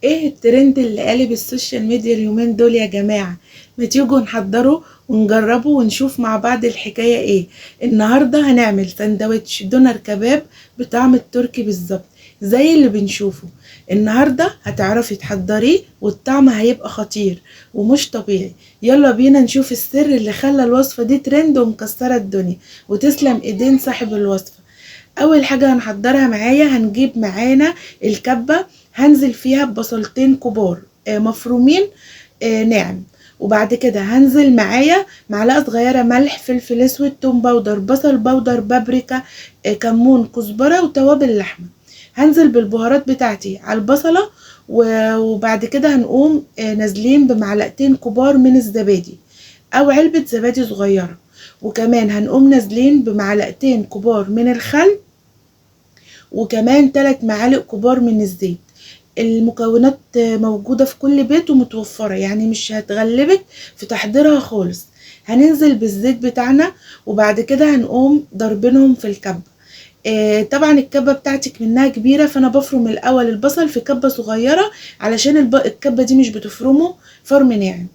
ايه الترند اللي قالب السوشيال ميديا اليومين دول يا جماعة؟ ما تيجوا نحضره ونجربه ونشوف مع بعض الحكاية ايه. النهاردة هنعمل سندوتش دونر كباب بطعم التركي بالظبط زي اللي بنشوفه. النهاردة هتعرفي تحضريه والطعم هيبقى خطير ومش طبيعي. يلا بينا نشوف السر اللي خلى الوصفة دي ترند ومكسرة الدنيا، وتسلم ايدين صاحب الوصفة. اول حاجة هنحضرها معايا، هنجيب معانا الكبة، هنزل فيها ببصلتين كبار مفرومين ناعم. وبعد كده هنزل معايا معلقة صغيرة ملح، فلفل اسود، توم باودر، بصل باودر، بابريكا، كمون، كزبرة، وتوابل لحمة. هنزل بالبهارات بتاعتي على البصلة، وبعد كده هنقوم نازلين بمعلقتين كبار من الزبادي او علبة زبادي صغيرة. وكمان هنقوم نازلين بمعلقتين كبار من الخل، وكمان 3 معالق كبار من الزيت. المكونات موجودة في كل بيت ومتوفرة، يعني مش هتغلبك في تحضيرها خالص. هننزل بالزيت بتاعنا، وبعد كده هنقوم ضربينهم في الكبة. طبعا الكبة بتاعتك منها كبيرة، فانا بفرم الاول البصل في كبة صغيرة علشان الكبة دي مش بتفرمه فرم ناعم.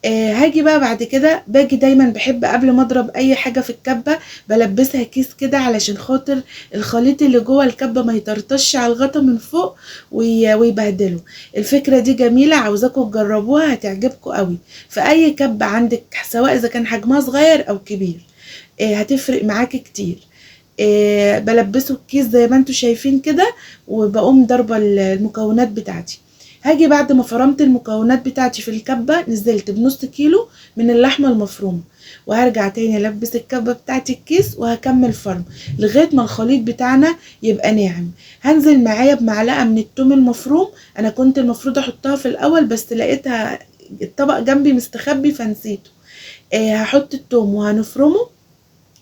هاجي بقى بعد كده، باجي دايما بحب قبل ما اضرب اي حاجه في الكبه بلبسها كيس كده علشان خاطر الخليط اللي جوه الكبه ما يطرطش على الغطا من فوق ويبهدله. الفكره دي جميله، عاوزاكم تجربوها هتعجبكم قوي. في اي كبه عندك سواء اذا كان حجمها صغير او كبير هتفرق معاكي كتير. بلبسه الكيس زي ما انتوا شايفين كده، وبقوم ضربه المكونات بتاعتي. هاجي بعد ما فرمت المكونات بتاعتي في الكبة، نزلت بنص كيلو من اللحمة المفرومة، وهرجع تاني البس الكبة بتاعتي الكيس وهكمل فرم لغاية ما الخليط بتاعنا يبقى ناعم. هنزل معايا بمعلقة من التوم المفروم، انا كنت المفروض احطها في الاول بس لقيتها الطبق جنبي مستخبي فنسيته. هحط التوم وهنفرمه.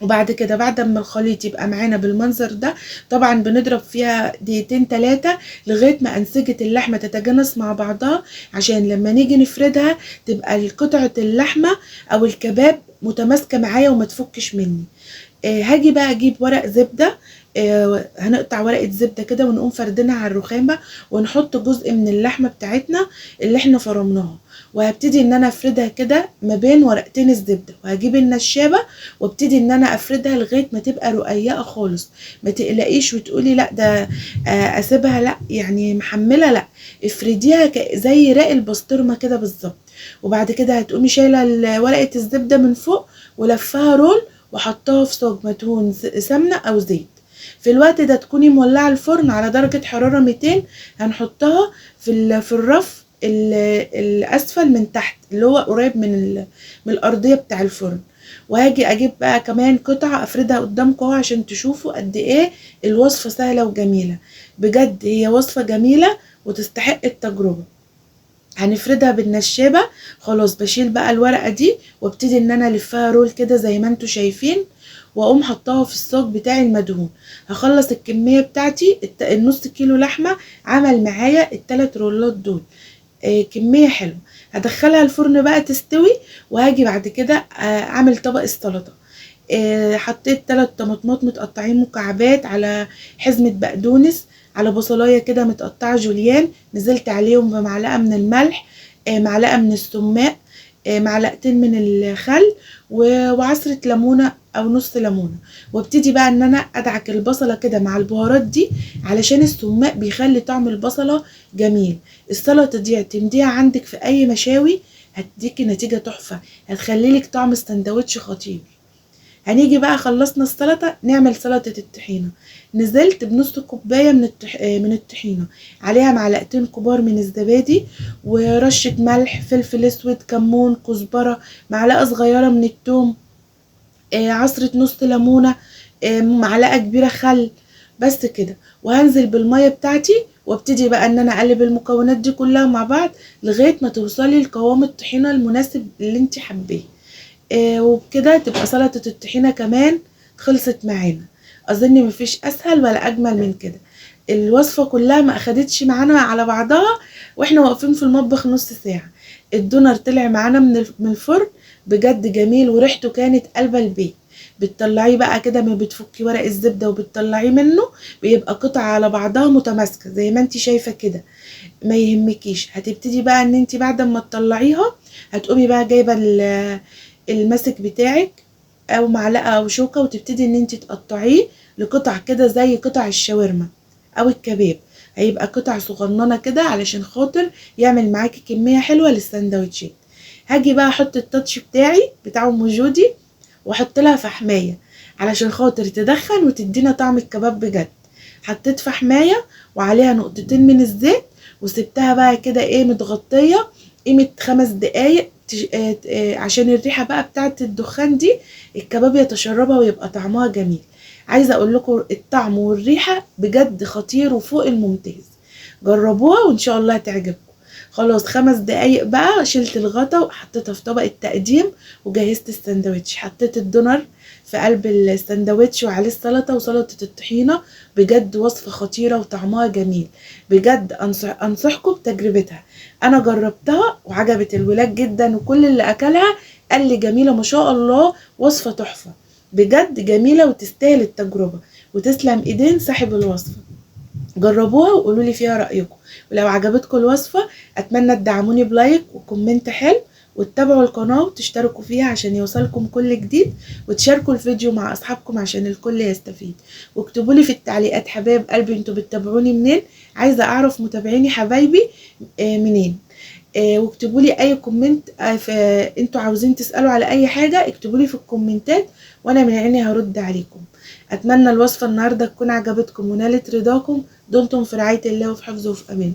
وبعد كده بعد ما الخليط يبقى معانا بالمنظر ده، طبعا بنضرب فيها دقيقتين 3 لغايه ما انسجه اللحمه تتجانس مع بعضها، عشان لما نيجي نفردها تبقى قطعه اللحمه او الكباب متماسكه معايا وما تفكش مني. هاجي بقى اجيب ورق زبده، هنقطع ورقه زبده كده ونقوم فردينها على الرخامه، ونحط جزء من اللحمه بتاعتنا اللي احنا فرمناها، وهبتدي ان انا افردها كده ما بين ورقتين الزبده، وهجيب النشابه وابتدي ان انا افردها لغايه ما تبقى رقيقه خالص. ما تقلقيش وتقولي لا ده اسيبها، لا يعني محمله، لا، افرديها زي رق البسطرمه كده بالظبط. وبعد كده هتقومي شايله ورقه الزبده من فوق ولفها رول، وحطها في صاج مدهون سمنه او زيت. في الوقت ده تكوني مولعه الفرن على درجه حراره 200. هنحطها في الرف الاسفل من تحت، اللي هو قريب من الارضيه بتاع الفرن. وهاجي اجيب بقى كمان قطعه افردها قدامكم اهو عشان تشوفوا قد ايه الوصفه سهله وجميله. بجد هي وصفه جميله وتستحق التجربه. هنفردها بالنشابه. خلاص بشيل بقى الورقه دي وابتدي ان انا الفها رول كده زي ما انتوا شايفين، واقوم حطاها في الصاج بتاعي المدهون. هخلص الكميه بتاعتي النص كيلو لحمه عمل معايا ال3 رولات دول. كميه حلوه. هدخلها الفرن بقى تستوي، وهاجي بعد كده اعمل طبق السلطه. حطيت 3 طماطمات متقطعين مكعبات، على حزمه بقدونس، على بصلايه كده متقطعه جوليان، نزلت عليهم بمعلقه من الملح، معلقه من السماق، معلقتين من الخل، وعصره ليمونه او نص ليمونه. وابتدي بقى ان انا ادعك البصله كده مع البهارات دي علشان السماق بيخلي طعم البصله جميل. السلطه دي اعتمديها عندك في اي مشاوي، هتديكي نتيجه تحفه، هتخليلك طعم السندوتش خطير. هنيجي بقى خلصنا السلطة نعمل سلطة الطحينة. نزلت بنص كوباية من الطحينة، عليها معلقتين كبار من الزبادي، ورشة ملح، فلفل اسود، كمون، كزبرة، معلقة صغيرة من التوم، عصرة نص ليمونة، معلقة كبيرة خل. بس كده. وهنزل بالمية بتاعتي، وابتدي بقى ان انا اقلب المكونات دي كلها مع بعض لغاية ما توصلي لقوام الطحينة المناسب اللي انت حباه. وبكده تبقى سلطة الطحينة كمان خلصت معانا. اظن مفيش اسهل ولا اجمل من كده. الوصفة كلها ما اخدتش معانا على بعضها واحنا واقفين في المطبخ نص ساعة. الدونر طلع معانا من الفرن بجد جميل، وريحته كانت قلب البيت. بتطلعيه بقى كده، ما بتفكي ورق الزبده وبتطلعيه منه، بيبقى قطع على بعضها متماسكه زي ما انت شايفه كده. ما يهمكيش. هتبتدي بقى ان انت بعد ما تطلعيها هتقومي بقى جايبه الماسك بتاعك او معلقه او شوكه، وتبتدي ان انت تقطعيه لقطع كده زي قطع الشاورما او الكباب. هيبقى قطع صغننه كده علشان خاطر يعمل معاكي كميه حلوه للسندوتشات. هاجي بقى احط التاتش بتاعي بتاع ام جودي، واحط لها فحمايه علشان خاطر تدخن وتدينا طعم الكباب بجد. حطيت فحمايه وعليها نقطتين من الزيت، وسبتها بقى كده ايه متغطيه قيمه 5 دقايق عشان الريحه بقى بتاعت الدخان دي الكباب يتشربها ويبقى طعمها جميل. عايزه اقول لكم الطعم والريحه بجد خطير وفوق الممتاز. جربوها وان شاء الله هتعجبكم. خلاص 5 دقايق بقى شلت الغطا وحطيتها في طبق التقديم وجهزت السندوتش. حطيت الدونر في قلب السندوتش وعليه السلطه وسلطه الطحينه. بجد وصفه خطيره وطعمها جميل. بجد انصحكم بتجربتها. انا جربتها وعجبت الولاد جدا، وكل اللي اكلها قال لي جميله ما شاء الله، وصفه تحفه بجد جميله وتستاهل التجربه. وتسلم ايدين صاحب الوصفه. جربوها وقولوا لي فيها رأيكم. ولو عجبتكم الوصفة اتمنى تدعموني بلايك وكومنت حلو، وتتابعوا القناة وتشتركوا فيها عشان يوصلكم كل جديد، وتشاركوا الفيديو مع اصحابكم عشان الكل يستفيد. واكتبوا لي في التعليقات حبايب قلبي انتوا بتتابعوني منين، عايزة اعرف متابعيني حبايبي منين. واكتبوا لي اي كومنت انتوا عاوزين تسألوا على اي حاجة، اكتبوا لي في الكومنتات وانا من عيني هرد عليكم. اتمنى الوصفة النهاردة تكون عجبتكم ونالت رضاكم. دمتم في رعاية الله وفي حفظه وفي امان.